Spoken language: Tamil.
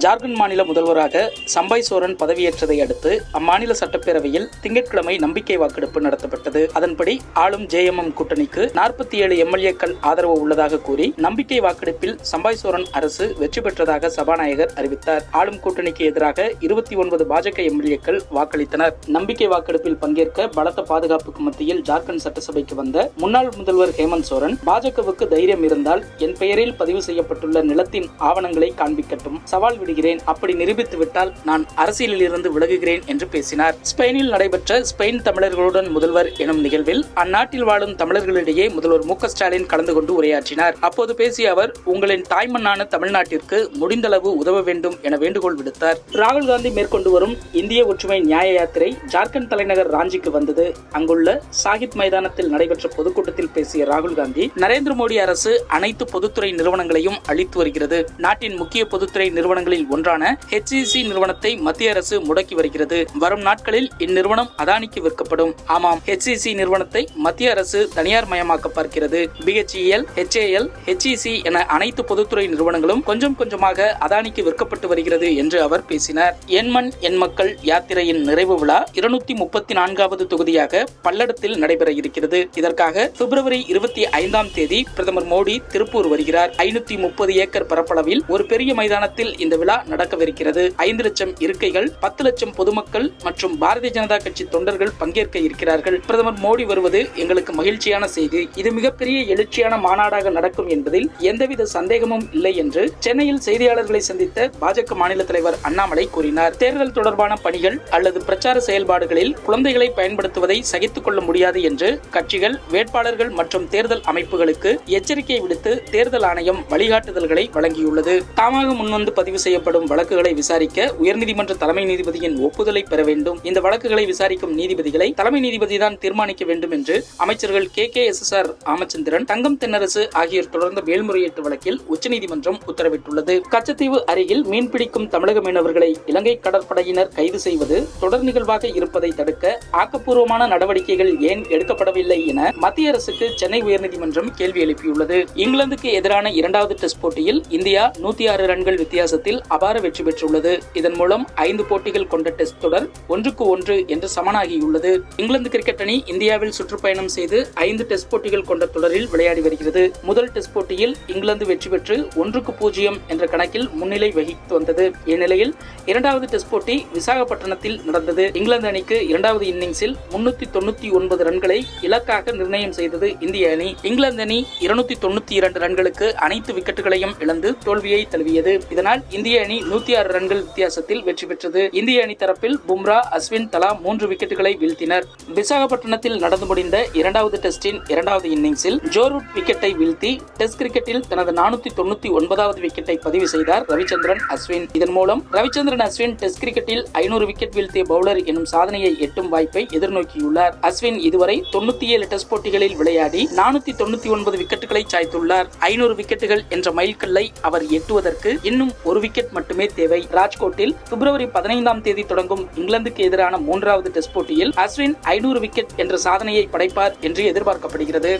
ஜார்க்கண்ட் மாநில முதல்வராக சம்பாய் சோரன் பதவியேற்றதை அடுத்து அம்மாநில சட்டப்பேரவையில் திங்கட்கிழமை நம்பிக்கை வாக்கெடுப்பு நடத்தப்பட்டது. அதன்படி ஆளும் ஜேஎம்எம் கூட்டணிக்கு 47 எம்எல்ஏக்கள் ஆதரவு உள்ளதாக கூறி நம்பிக்கை வாக்கெடுப்பில் சம்பாய் சோரன் அரசு வெற்றி பெற்றதாக சபாநாயகர் அறிவித்தார். ஆளும் கூட்டணிக்கு எதிராக 29 பாஜக எம்எல்ஏக்கள் வாக்களித்தனர். நம்பிக்கை வாக்கெடுப்பில் பங்கேற்க பலத்த பாதுகாப்புக்கு மத்தியில் ஜார்க்கண்ட் சட்டசபைக்கு வந்த முன்னாள் முதல்வர் ஹேமந்த் சோரன், பாஜகவுக்கு தைரியம் இருந்தால் என் பெயரில் பதிவு செய்யப்பட்டுள்ள நிலத்தின் ஆவணங்களை காண்பிக்கட்டும், சவால் விடுகிறேன், அப்படி நிரூபித்து விட்டால் நான் அரசியலில் இருந்து விலகுகிறேன் என்று பேசினார். ஸ்பெயினில் நடைபெற்ற ஸ்பெயின் தமிழர்களுடன் முதல்வர் எனும் நிகழ்வில் அந்நாட்டில் வாழும் தமிழர்களிடையே முதல்வர் மு க ஸ்டாலின் கலந்து கொண்டு உரையாற்றினார். அப்போது பேசிய அவர், உங்களின் தாய்மண்ணான தமிழ்நாட்டிற்கு முடிந்தளவு உதவ வேண்டும் என வேண்டுகோள் விடுத்தார். ராகுல் காந்தி மேற்கொண்டு வரும் இந்திய ஒற்றுமை நியாய யாத்திரை ஜார்க்கண்ட் தலைநகர் ராஞ்சிக்கு வந்தது. அங்குள்ள சாகித் மைதானத்தில் நடைபெற்ற பொதுக்கூட்டத்தில் பேசிய ராகுல் காந்தி, நரேந்திர மோடி அரசு அனைத்து பொதுத்துறை நிறுவனங்களையும் அளித்து வருகிறது. நாட்டின் முக்கிய பொதுத்துறை நிறுவனங்களில் ஒன்றான HEC நிறுவனத்தை மத்திய அரசு முடக்கி வருகிறது. வரும் நாட்களில் இந்நிறுவனம் அதானிக்கு விற்கப்படும். ஆமாம், HEC நிறுவனத்தை மத்திய அரசு தனியார் மயமாக்க பார்க்கிறது. BHEL, HAL, HEC என அனைத்து பொதுத்துறை நிறுவனங்களும் கொஞ்சம் கொஞ்சமாக அதானிக்கு விற்கப்பட்டு வருகிறது என்று அவர் பேசினார். எண்மண் எண் மக்கள் யாத்திரையின் நிறைவு விழா 234வது தொகுதியாக பல்லடத்தில் நடைபெற இருக்கிறது. இதற்காக பிப்ரவரி 25ஆம் தேதி பிரதமர் மோடி திருப்பூர் வருகிறார். 530 ஏக்கர் பரப்பளவில் ஒரு பெரிய மைதானத்தில் இந்த விழா நடக்கவிருக்கிறது. 5 லட்சம் இருக்கைகள், 10 லட்சம் பொதுமக்கள் மற்றும் பாரதிய ஜனதா கட்சி தொண்டர்கள் பங்கேற்க இருக்கிறார்கள். பிரதமர் மோடி வருவது எங்களுக்கு மகிழ்ச்சியான செய்தி. இது மிகப்பெரிய எழுச்சியான மாநாடாக நடக்கும் என்பதில் எந்தவித சந்தேகமும் இல்லை என்று சென்னையில் செய்தியாளர்களை சந்தித்த பாஜக மாநில தலைவர் அண்ணாமலை கூறினார். தேர்தல் தொடர்பான பணிகள் அல்லது பிரச்சார செயல்பாடுகளில் குழந்தைகளை பயன்படுத்துவதை சகித்துக் கொள்ள முடியாது என்று கட்சிகள், வேட்பாளர்கள் மற்றும் தேர்தல் அமைப்புகளுக்கு எச்சரிக்கை விடுத்து தேர்தல் ஆணையம் வழிகாட்டுதல்களை வழங்கியுள்ளது. தாமாக முன்வந்து பதிவு செய்யப்படும் வழக்குகளை விசாரிக்க உயர்நீதிமன்ற தலைமை நீதிபதியின் ஒப்புதலை பெற வேண்டும். இந்த வழக்குகளை விசாரிக்கும் நீதிபதிகளை தலைமை நீதிபதி தான் தீர்மானிக்க வேண்டும் என்று அமைச்சர்கள் KKSSR ராமச்சந்திரன், தங்கம் தென்னரசு ஆகியோர் தொடர்ந்த மேல்முறையீட்டு வழக்கில் உச்சநீதிமன்றம் உத்தரவிட்டுள்ளது. கச்சத்தீவு அருகில் மீன்பிடிக்கும் தமிழக மீனவர்களை இலங்கை கடற்படையினர் கைது செய்வது தொடர் நிகழ்வாக இருப்பதை தடுக்க ஆக்கப்பூர்வமான நடவடிக்கைகள் ஏன் எடுக்கப்படவில்லை என மத்திய அரசுக்கு சென்னை உயர்நீதிமன்றம் கேள்வி எழுப்பியுள்ளது. இங்கிலாந்துக்கு எதிரான 2வது டெஸ்ட் போட்டியில் இந்தியா 106 ரன்கள் வித்தியாசத்தில் அபார வெற்றி பெற்றுள்ளது. இதன் மூலம் 5 போட்டிகள் கொண்ட டெஸ்ட் தொடர் 1-1 என்று சமனாகியுள்ளது. இங்கிலாந்து கிரிக்கெட் அணி இந்தியாவில் சுற்றுப்பயணம் செய்து 5 டெஸ்ட் போட்டிகள் கொண்ட தொடரில் விளையாடி வருகிறது. முதல் டெஸ்ட் போட்டியில் இங்கிலாந்து வெற்றி பெற்று 1-0 என்ற கணக்கில் முன்னிலை வகித்து வந்தது. இந்நிலையில் 2வது டெஸ்ட் போட்டி விசாகப்பட்டினத்தில் நடந்தது. இங்கிலாந்து அணிக்கு 2வது இன்னிங்ஸில் 399 ரன்களை இலக்காக நிர்ணயம் செய்தது இந்திய அணி. இங்கிலாந்து அணி 292 ரன்களுக்கு அனைத்து விக்கெட்டுகளையும் இழந்து தோல்வியை தழுவியது. இதனால் இந்திய அணி 106 ரன்கள் வித்தியாசத்தில் வெற்றி பெற்றது. இந்திய அணி தரப்பில் பும்ரா, அஸ்வின் தலா 3 விக்கெட்டுகளை வீழ்த்தினர். விசாகப்பட்டினத்தில் நடந்து முடிந்த 2வது டெஸ்டின் 2வது இன்னிங்ஸில் ஜோ ரூட் விக்கெட்டை வீழ்த்தி டெஸ்ட் கிரிக்கெட்டில் தனது 499வது விக்கெட்டை பதிவு செய்தார் ரவிச்சந்திரன் அஸ்வின். இதன் மூலம் ரவிச்சந்திரன் அஸ்வின் டெஸ்ட் கிரிக்கெட்டில் 500 விக்கெட் வீழ்த்திய பவுலர் எனும் சாதனையை எட்டும் வாய்ப்பை எதிர்நோக்கியுள்ளார். அஸ்வின் இதுவரை 97 டெஸ்ட் போட்டிகளில் விளையாடி 499 விக்கெட்டுகளை சாய்த்துள்ளார். 500 விக்கெட்டுகள் என்ற மைல்கல்லை அவர் எட்டுவதற்கு இன்னும் ஒரு விக்கெட் மட்டுமே தேவை. ராஜ்கோட்டில் பிப்ரவரி 15ஆம் தேதி தொடங்கும் இங்கிலாந்துக்கு எதிரான 3வது டெஸ்ட் போட்டியில் அஸ்வின் 500 விக்கெட் என்ற சாதனையை படைப்பார் என்று எதிர்பார்க்கப்படுகிறது.